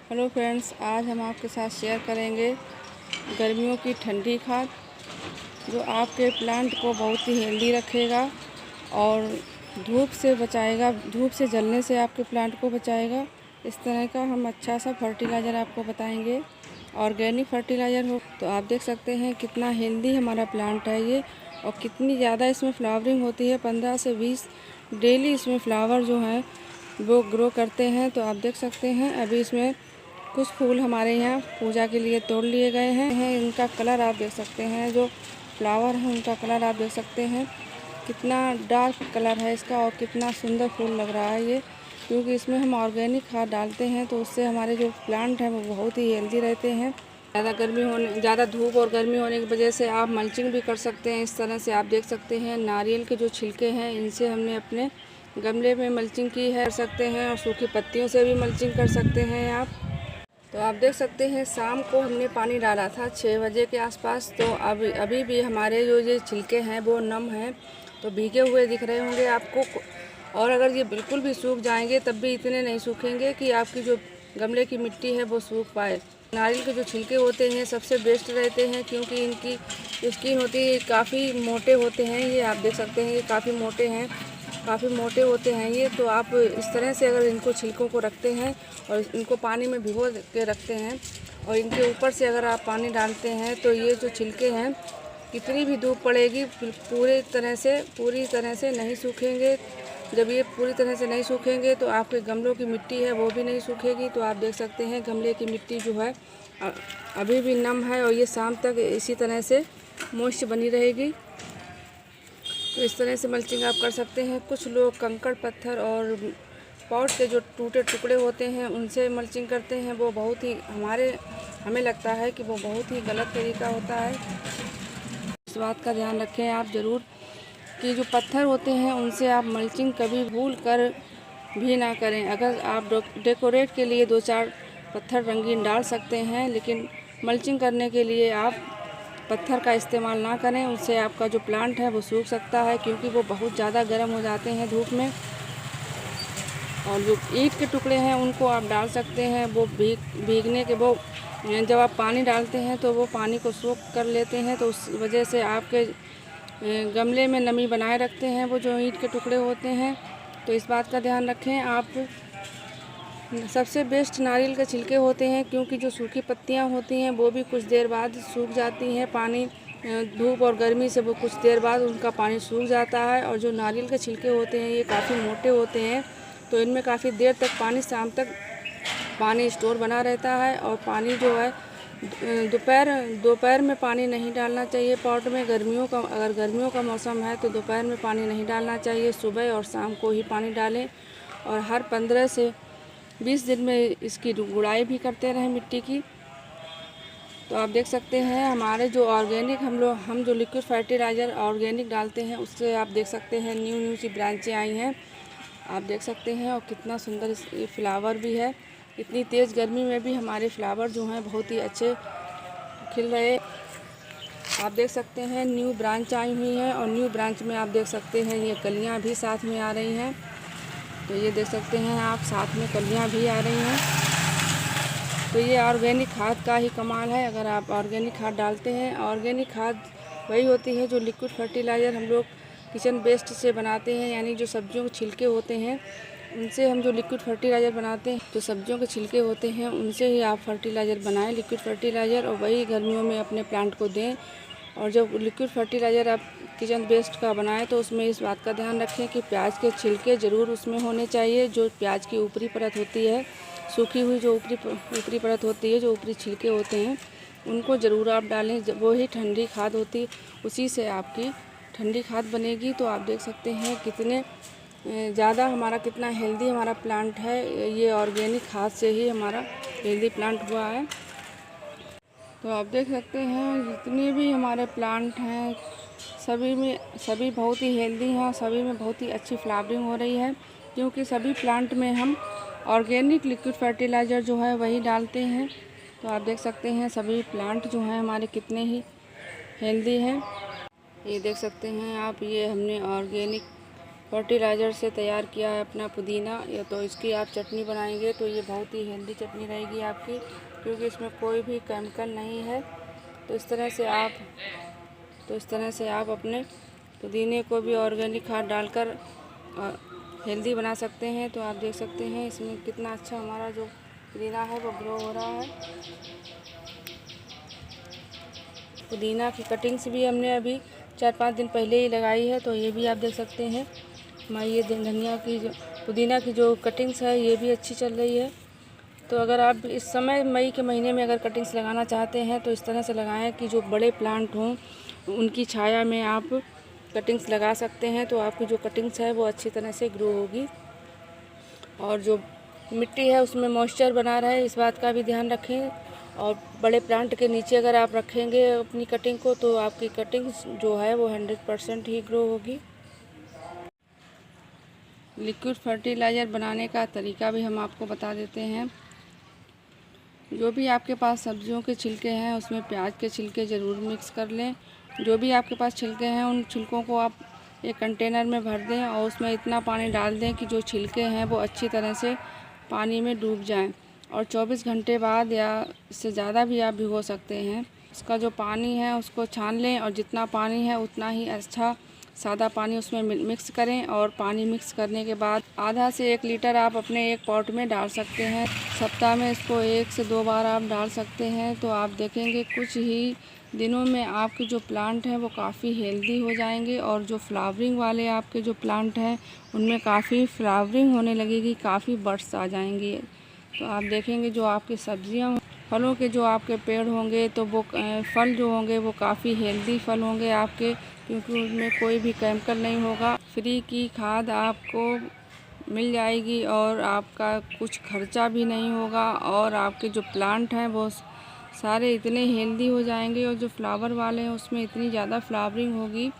Hello friends, आज हम आपके साथ शेयर करेंगे गर्मियों की ठंडी खाद जो आपके प्लांट को बहुत ही हेल्दी रखेगा और धूप से बचाएगा, धूप से जलने से आपके प्लांट को बचाएगा। इस तरह का हम अच्छा सा फर्टिलाइज़र आपको बताएंगे। ऑर्गेनिक फर्टिलाइज़र हो तो आप देख सकते हैं कितना हेल्दी हमारा प्लांट है ये, और कितनी ज़्यादा इसमें फ्लावरिंग होती है। 15 से 20 डेली इसमें फ्लावर जो हैं वो ग्रो करते हैं। तो आप देख सकते हैं अभी इसमें कुछ फूल हमारे यहाँ पूजा के लिए तोड़ लिए गए हैं। इनका कलर आप देख सकते हैं, जो फ्लावर है उनका कलर आप देख सकते हैं कितना डार्क कलर है इसका, और कितना सुंदर फूल लग रहा है ये। क्योंकि इसमें हम ऑर्गेनिक खाद डालते हैं तो उससे हमारे जो प्लांट हैं वो बहुत ही हेल्दी रहते हैं। ज़्यादा धूप और गर्मी होने की वजह से आप मल्चिंग भी कर सकते हैं। इस तरह से आप देख सकते हैं नारियल के जो छिलके हैं इनसे हमने अपने गमले में मल्चिंग की है, कर सकते हैं। और सूखी पत्तियों से भी मल्चिंग कर सकते हैं आप। तो आप देख सकते हैं शाम को हमने पानी डाला था 6 बजे के आसपास। तो अभी भी हमारे जो ये छिलके हैं वो नम हैं, तो भीगे हुए दिख रहे होंगे आपको। और अगर ये बिल्कुल भी सूख जाएंगे तब भी इतने नहीं सूखेंगे कि आपकी जो गमले की मिट्टी है वो सूख पाए। नारियल के जो छिलके होते हैं सबसे बेस्ट रहते हैं, क्योंकि इनकी स्किन होती है काफ़ी मोटे होते हैं। ये आप देख सकते हैं ये काफ़ी मोटे होते हैं ये। तो आप इस तरह से अगर इनको छिलकों को रखते हैं और इनको पानी में भिगो के रखते हैं और इनके ऊपर से अगर आप पानी डालते हैं तो ये जो छिलके हैं कितनी भी धूप पड़ेगी पूरी तरह से नहीं सूखेंगे। जब ये पूरी तरह से नहीं सूखेंगे तो आपके गमलों की मिट्टी है वो भी नहीं सूखेगी। तो आप देख सकते हैं गमले की मिट्टी जो है अभी भी नम है, और ये शाम तक इसी तरह से मॉइस्ट बनी रहेगी। तो इस तरह से मल्चिंग आप कर सकते हैं। कुछ लोग कंकड़ पत्थर और पॉट के जो टूटे टुकड़े होते हैं उनसे मल्चिंग करते हैं। वो बहुत ही हमें लगता है कि वो बहुत ही गलत तरीका होता है। इस बात का ध्यान रखें आप ज़रूर कि जो पत्थर होते हैं उनसे आप मल्चिंग कभी भूल कर भी ना करें। अगर आप डेकोरेट के लिए 2-4 पत्थर रंगीन डाल सकते हैं, लेकिन मल्चिंग करने के लिए आप पत्थर का इस्तेमाल ना करें। उससे आपका जो प्लांट है वो सूख सकता है, क्योंकि वो बहुत ज़्यादा गर्म हो जाते हैं धूप में। और जो ईंट के टुकड़े हैं उनको आप डाल सकते हैं। वो भीगने के वो जब आप पानी डालते हैं तो वो पानी को सोख कर लेते हैं, तो उस वजह से आपके गमले में नमी बनाए रखते हैं वो जो ईंट के टुकड़े होते हैं। तो इस बात का ध्यान रखें आप। सबसे बेस्ट नारियल के छिलके होते हैं, क्योंकि जो सूखी पत्तियां होती हैं वो भी कुछ देर बाद सूख जाती हैं। पानी धूप और गर्मी से वो कुछ देर बाद उनका पानी सूख जाता है। और जो नारियल के छिलके होते हैं ये काफ़ी मोटे होते हैं, तो इनमें काफ़ी देर तक शाम तक पानी स्टोर बना रहता है। और पानी जो है दोपहर में पानी नहीं डालना चाहिए पॉट में। अगर गर्मियों का मौसम है तो दोपहर में पानी नहीं डालना चाहिए, सुबह और शाम को ही पानी डालें। और हर 15 से 20 दिन में इसकी गुड़ाई भी करते रहें मिट्टी की। तो आप देख सकते हैं हमारे जो ऑर्गेनिक हम जो लिक्विड फर्टिलाइज़र ऑर्गेनिक डालते हैं उससे आप देख सकते हैं न्यू सी ब्रांचें आई हैं, आप देख सकते हैं। और कितना सुंदर ये फ्लावर भी है। इतनी तेज़ गर्मी में भी हमारे फ्लावर जो हैं बहुत ही अच्छे खिल रहे। आप देख सकते हैं न्यू ब्रांच आई हुई है, और न्यू ब्रांच में आप देख सकते हैं ये कलियां भी साथ में आ रही हैं। तो ये देख सकते हैं आप साथ में कलियां भी आ रही हैं। तो ये ऑर्गेनिक खाद का ही कमाल है। अगर आप ऑर्गेनिक खाद डालते हैं, ऑर्गेनिक खाद वही होती है जो लिक्विड फर्टिलाइज़र हम लोग किचन वेस्ट से बनाते हैं, यानी जो सब्जियों के छिलके होते हैं उनसे हम जो लिक्विड फर्टिलाइज़र बनाते हैं, जो सब्जियों के छिलके होते हैं उनसे ही आप फर्टिलाइज़र बनाएं, लिक्विड फर्टिलाइज़र, और वही गर्मियों में अपने प्लांट को दें। और जब लिक्विड फर्टिलाइज़र आप किचन वेस्ट का बनाएं तो उसमें इस बात का ध्यान रखें कि प्याज के छिलके ज़रूर उसमें होने चाहिए। जो प्याज की ऊपरी परत होती है, सूखी हुई जो ऊपरी परत होती है, जो ऊपरी छिलके होते हैं उनको ज़रूर आप डालें। वो ही ठंडी खाद होती, उसी से आपकी ठंडी खाद बनेगी। तो आप देख सकते हैं कितने ज़्यादा कितना हेल्दी हमारा प्लांट है। ये ऑर्गेनिक खाद से ही हमारा हेल्दी प्लांट हुआ है। तो आप देख सकते हैं जितने भी हमारे प्लांट हैं सभी बहुत ही हेल्दी हैं, सभी में बहुत ही अच्छी फ्लावरिंग हो रही है, क्योंकि सभी प्लांट में हम ऑर्गेनिक लिक्विड फर्टिलाइज़र जो है वही डालते हैं। तो आप देख सकते हैं सभी प्लांट जो हैं हमारे कितने ही हेल्दी हैं। ये देख सकते हैं आप, ये हमने ऑर्गेनिक फर्टिलाइज़र से तैयार किया है अपना पुदीना, या तो इसकी आप चटनी बनाएंगे तो ये बहुत ही हेल्दी चटनी रहेगी आपकी, क्योंकि इसमें कोई भी केमिकल नहीं है। तो इस तरह से आप अपने पुदीने को भी ऑर्गेनिक खाद डालकर हेल्दी बना सकते हैं। तो आप देख सकते हैं इसमें कितना अच्छा हमारा जो पुदीना है वो ग्रो हो रहा है। पुदीना की कटिंग्स भी हमने अभी 4-5 दिन पहले ही लगाई है, तो ये भी आप देख सकते हैं। हमारी ये धनिया की जो पुदीना की जो कटिंग्स है ये भी अच्छी चल रही है। तो अगर आप इस समय मई के महीने में अगर कटिंग्स लगाना चाहते हैं तो इस तरह से लगाएं कि जो बड़े प्लांट हों उनकी छाया में आप कटिंग्स लगा सकते हैं, तो आपकी जो कटिंग्स है वो अच्छी तरह से ग्रो होगी। और जो मिट्टी है उसमें मॉइस्चर बना रहे, इस बात का भी ध्यान रखें। और बड़े प्लांट के नीचे अगर आप रखेंगे अपनी कटिंग को तो आपकी कटिंग्स जो है वो 100% ही ग्रो होगी। लिक्विड फर्टिलाइज़र बनाने का तरीका भी हम आपको बता देते हैं। जो भी आपके पास सब्जियों के छिलके हैं उसमें प्याज के छिलके ज़रूर मिक्स कर लें। जो भी आपके पास छिलके हैं उन छिलकों को आप एक कंटेनर में भर दें और उसमें इतना पानी डाल दें कि जो छिलके हैं वो अच्छी तरह से पानी में डूब जाएं। और 24 घंटे बाद या इससे ज़्यादा भी आप भिगो सकते हैं। उसका जो पानी है उसको छान लें और जितना पानी है उतना ही अच्छा सादा पानी उसमें मिक्स करें। और पानी मिक्स करने के बाद आधा से 1 लीटर आप अपने एक पॉट में डाल सकते हैं। सप्ताह में इसको 1 से 2 बार आप डाल सकते हैं। तो आप देखेंगे कुछ ही दिनों में आपके जो प्लांट हैं वो काफ़ी हेल्दी हो जाएंगे। और जो फ्लावरिंग वाले आपके जो प्लांट हैं उनमें काफ़ी फ्लावरिंग होने लगेगी, काफ़ी बड्स आ जाएंगी। तो आप देखेंगे जो आपकी सब्जियां फलों के जो आपके पेड़ होंगे तो वो फल जो होंगे वो काफ़ी हेल्दी फल होंगे आपके, क्योंकि उनमें कोई भी केमिकल नहीं होगा। फ्री की खाद आपको मिल जाएगी और आपका कुछ खर्चा भी नहीं होगा। और आपके जो प्लांट हैं वो सारे इतने हेल्दी हो जाएंगे और जो फ्लावर वाले हैं उसमें इतनी ज़्यादा फ्लावरिंग होगी।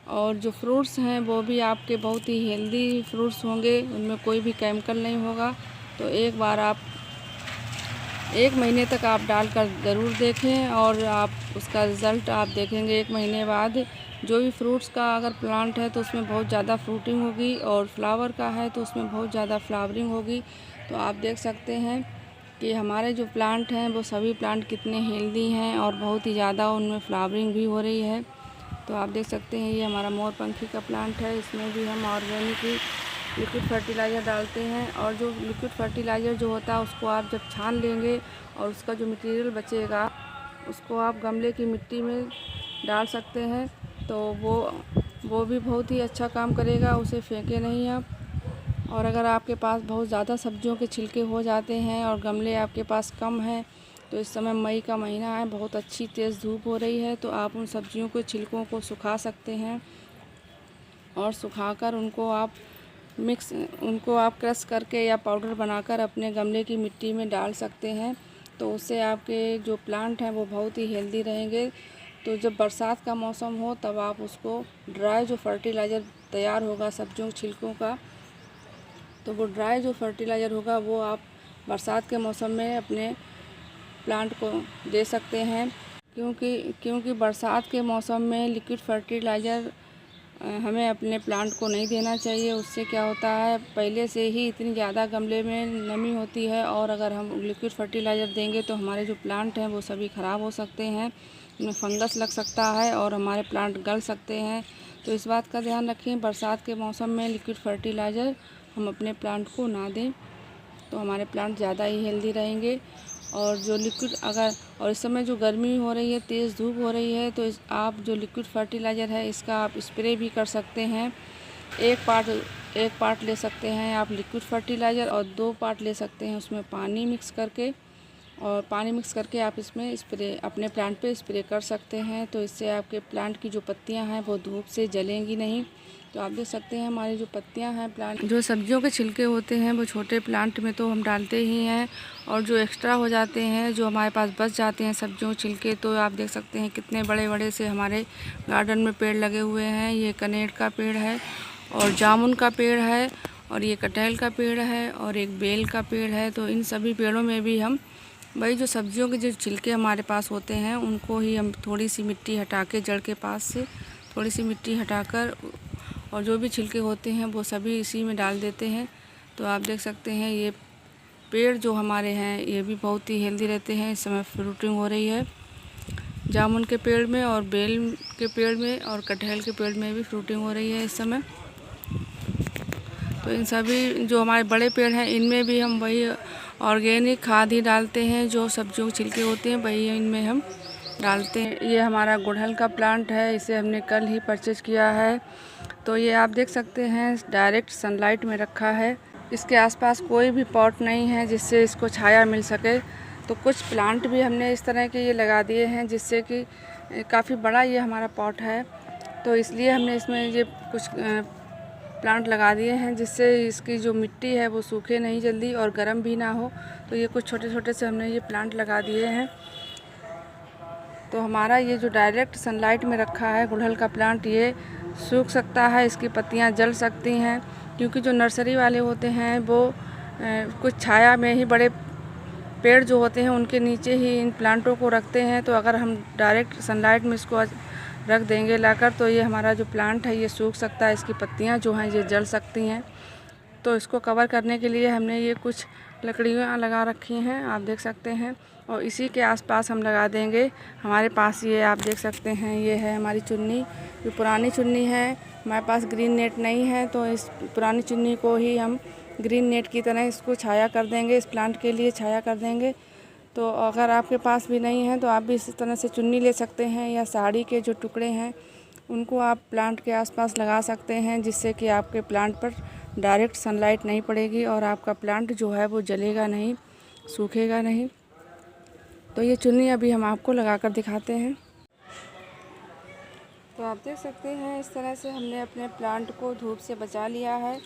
और जो फ्रूट्स हैं वो भी आपके बहुत ही हेल्दी फ्रूट्स होंगे, उनमें कोई भी केमिकल नहीं होगा। तो एक बार आप 1 महीने तक आप डालकर ज़रूर देखें और आप उसका रिज़ल्ट आप देखेंगे 1 महीने बाद। जो भी फ्रूट्स का अगर प्लांट है तो उसमें बहुत ज़्यादा फ्रूटिंग होगी और फ्लावर का है तो उसमें बहुत ज़्यादा फ्लावरिंग होगी। तो आप देख सकते हैं कि हमारे जो प्लांट हैं वो सभी प्लांट कितने हेल्दी हैं और बहुत ही ज़्यादा उनमें फ्लावरिंग भी हो रही है। तो आप देख सकते हैं ये हमारा मोरपंखी का प्लांट है, इसमें भी हम ऑर्गेनिक लिक्विड फर्टिलाइज़र डालते हैं। और जो लिक्विड फर्टिलाइज़र जो होता है उसको आप जब छान लेंगे और उसका जो मटेरियल बचेगा उसको आप गमले की मिट्टी में डाल सकते हैं, तो वो भी बहुत ही अच्छा काम करेगा, उसे फेंके नहीं आप। और अगर आपके पास बहुत ज़्यादा सब्जियों के छिलके हो जाते हैं और गमले आपके पास कम हैं, तो इस समय मई का महीना है, बहुत अच्छी तेज़ धूप हो रही है, तो आप उन सब्जियों के छिलकों को सुखा सकते हैं। और सुखाकर उनको आप क्रश करके या पाउडर बनाकर अपने गमले की मिट्टी में डाल सकते हैं। तो उससे आपके जो प्लांट हैं वो बहुत ही हेल्दी रहेंगे। तो जब बरसात का मौसम हो तब आप उसको ड्राई जो फर्टिलाइज़र तैयार होगा सब्जियों के छिलकों का, तो वो ड्राई जो फर्टिलाइज़र होगा वो आप बरसात के मौसम में अपने प्लांट को दे सकते हैं। क्योंकि बरसात के मौसम में लिक्विड फर्टिलाइज़र हमें अपने प्लांट को नहीं देना चाहिए। उससे क्या होता है, पहले से ही इतनी ज़्यादा गमले में नमी होती है और अगर हम लिक्विड फर्टिलाइज़र देंगे तो हमारे जो प्लांट हैं वो सभी ख़राब हो सकते हैं, उनमें फंगस लग सकता है और हमारे प्लांट गल सकते हैं। तो इस बात का ध्यान रखें, बरसात के मौसम में लिक्विड फर्टिलाइज़र हम अपने प्लांट को ना दें, तो हमारे प्लांट ज़्यादा ही हेल्दी रहेंगे। और जो लिक्विड और इस समय जो गर्मी हो रही है, तेज़ धूप हो रही है, तो आप जो लिक्विड फर्टिलाइज़र है इसका आप स्प्रे भी कर सकते हैं। एक पार्ट ले सकते हैं आप लिक्विड फर्टिलाइज़र और 2 पार्ट ले सकते हैं उसमें पानी मिक्स करके, और पानी मिक्स करके आप इसमें स्प्रे अपने प्लांट पे स्प्रे कर सकते हैं। तो इससे आपके प्लांट की जो पत्तियां हैं वो धूप से जलेंगी नहीं। तो आप देख सकते हैं हमारी जो पत्तियां हैं प्लांट, जो सब्जियों के छिलके होते हैं वो छोटे प्लांट में तो हम डालते ही हैं, और जो एक्स्ट्रा हो जाते हैं, जो हमारे पास बच जाते हैं सब्जियों के छिलके, तो आप देख सकते हैं कितने बड़े बड़े से हमारे गार्डन में पेड़ लगे हुए हैं। ये कनेर का पेड़ है और जामुन का पेड़ है और ये कटहल का पेड़ है और एक बेल का पेड़ है। तो इन सभी पेड़ों में भी हम वही जो सब्जियों के जो छिलके हमारे पास होते हैं उनको ही हम थोड़ी सी मिट्टी हटा के, जड़ के पास से थोड़ी सी मिट्टी हटाकर और जो भी छिलके होते हैं वो सभी इसी में डाल देते हैं। तो आप देख सकते हैं ये पेड़ जो हमारे हैं ये भी बहुत ही हेल्दी रहते हैं। इस समय फ्रूटिंग हो रही है जामुन के पेड़ में और बेल के पेड़ में और कटहल के पेड़ में भी फ्रूटिंग हो रही है इस समय। तो इन सभी जो हमारे बड़े पेड़ हैं इनमें भी हम वही ऑर्गेनिक खाद ही डालते हैं, जो सब्जियों के छिलके होते हैं वही इनमें हम डालते हैं। ये हमारा गुड़हल का प्लांट है, इसे हमने कल ही परचेज किया है। तो ये आप देख सकते हैं डायरेक्ट सनलाइट में रखा है। इसके आसपास कोई भी पॉट नहीं है जिससे इसको छाया मिल सके। तो कुछ प्लांट भी हमने इस तरह के ये लगा दिए हैं जिससे कि काफ़ी बड़ा ये हमारा पॉट है। तो इसलिए हमने इसमें ये कुछ प्लांट लगा दिए हैं जिससे इसकी जो मिट्टी है वो सूखे नहीं जल्दी और गर्म भी ना हो। तो ये कुछ छोटे छोटे से हमने ये प्लांट लगा दिए हैं। तो हमारा ये जो डायरेक्ट सनलाइट में रखा है गुड़हल का प्लांट ये सूख सकता है, इसकी पत्तियां जल सकती हैं, क्योंकि जो नर्सरी वाले होते हैं वो कुछ छाया में ही बड़े पेड़ जो होते हैं उनके नीचे ही इन प्लांटों को रखते हैं। तो अगर हम डायरेक्ट सनलाइट में इसको रख देंगे लाकर तो ये हमारा जो प्लांट है ये सूख सकता है, इसकी पत्तियां जो हैं ये जल सकती हैं। तो इसको कवर करने के लिए हमने ये कुछ लकड़ियाँ लगा रखी हैं, आप देख सकते हैं, और इसी के आसपास हम लगा देंगे। हमारे पास ये आप देख सकते हैं ये है हमारी चुन्नी, जो पुरानी चुन्नी है। हमारे पास ग्रीन नेट नहीं है तो इस पुरानी चुन्नी को ही हम ग्रीन नेट की तरह इसको छाया कर देंगे, इस प्लांट के लिए छाया कर देंगे। तो अगर आपके पास भी नहीं है तो आप भी इस तरह से चुन्नी ले सकते हैं, या साड़ी के जो टुकड़े हैं उनको आप प्लांट के आसपास लगा सकते हैं, जिससे कि आपके प्लांट पर डायरेक्ट सनलाइट नहीं पड़ेगी और आपका प्लांट जो है वो जलेगा नहीं, सूखेगा नहीं। तो ये चुन्नी अभी हम आपको लगा कर दिखाते हैं। तो आप देख सकते हैं इस तरह से हमने अपने प्लांट को धूप से बचा लिया है।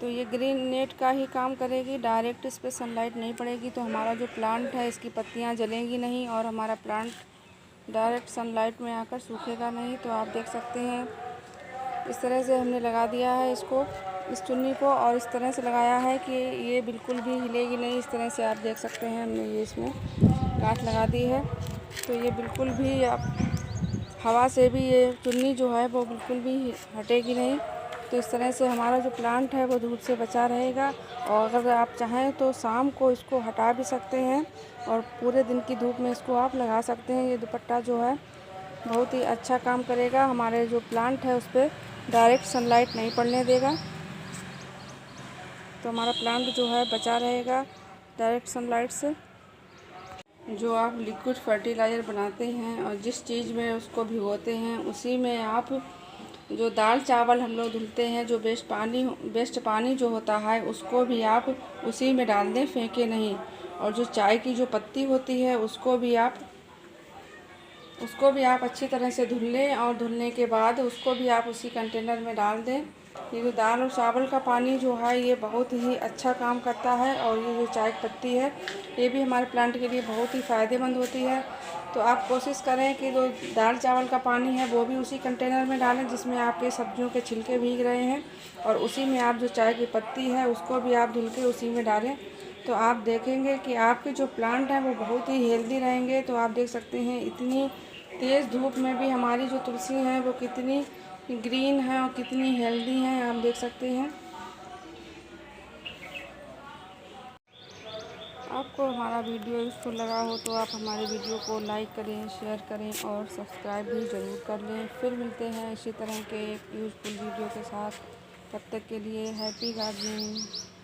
तो ये ग्रीन नेट का ही काम करेगी, डायरेक्ट इस पर सनलाइट नहीं पड़ेगी तो हमारा जो प्लांट है इसकी पत्तियां जलेंगी नहीं और हमारा प्लांट डायरेक्ट सनलाइट में आकर सूखेगा नहीं। तो आप देख सकते हैं इस तरह से हमने लगा दिया है इसको, इस चुन्नी को, और इस तरह से लगाया है कि ये बिल्कुल भी हिलेगी नहीं। इस तरह से आप देख सकते हैं हमने ये इसमें गांठ लगा दी है। तो ये बिल्कुल भी आप हवा से भी ये चुन्नी जो है वो बिल्कुल भी हटेगी नहीं। तो इस तरह से हमारा जो प्लांट है वो धूप से बचा रहेगा। और अगर आप चाहें तो शाम को इसको हटा भी सकते हैं और पूरे दिन की धूप में इसको आप लगा सकते हैं। ये दुपट्टा जो है बहुत ही अच्छा काम करेगा, हमारे जो प्लांट है उस पर डायरेक्ट सनलाइट नहीं पड़ने देगा। तो हमारा प्लांट जो है बचा रहेगा डायरेक्ट सनलाइट से। जो आप लिक्विड फर्टिलाइज़र बनाते हैं और जिस चीज़ में उसको भिगोते हैं उसी में आप जो दाल चावल हम लोग धुलते हैं, जो वेस्ट पानी जो होता है उसको भी आप उसी में डाल दें, फेंके नहीं। और जो चाय की जो पत्ती होती है उसको भी आप अच्छी तरह से धुल लें और धुलने के बाद उसको भी आप उसी कंटेनर में डाल दें। ये जो दाल और चावल का पानी जो है ये बहुत ही अच्छा काम करता है, और ये जो चाय की पत्ती है ये भी हमारे प्लांट के लिए बहुत ही फ़ायदेमंद होती है। तो आप कोशिश करें कि जो दाल चावल का पानी है वो भी उसी कंटेनर में डालें जिसमें आपके सब्जियों के छिलके भीग रहे हैं, और उसी में आप जो चाय की पत्ती है उसको भी आप धुल के उसी में डालें। तो आप देखेंगे कि आपके जो प्लांट हैं वो बहुत ही हेल्दी रहेंगे। तो आप देख सकते हैं इतनी तेज़ धूप में भी हमारी जो तुलसी हैं वो कितनी ग्रीन है और कितनी हेल्दी हैं, आप देख सकते हैं। आपको हमारा वीडियो यूज़फुल लगा हो तो आप हमारे वीडियो को लाइक करें, शेयर करें और सब्सक्राइब भी ज़रूर कर लें। फिर मिलते हैं इसी तरह के एक यूज़फुल वीडियो के साथ। तब तक के लिए हैप्पी गार्डनिंग।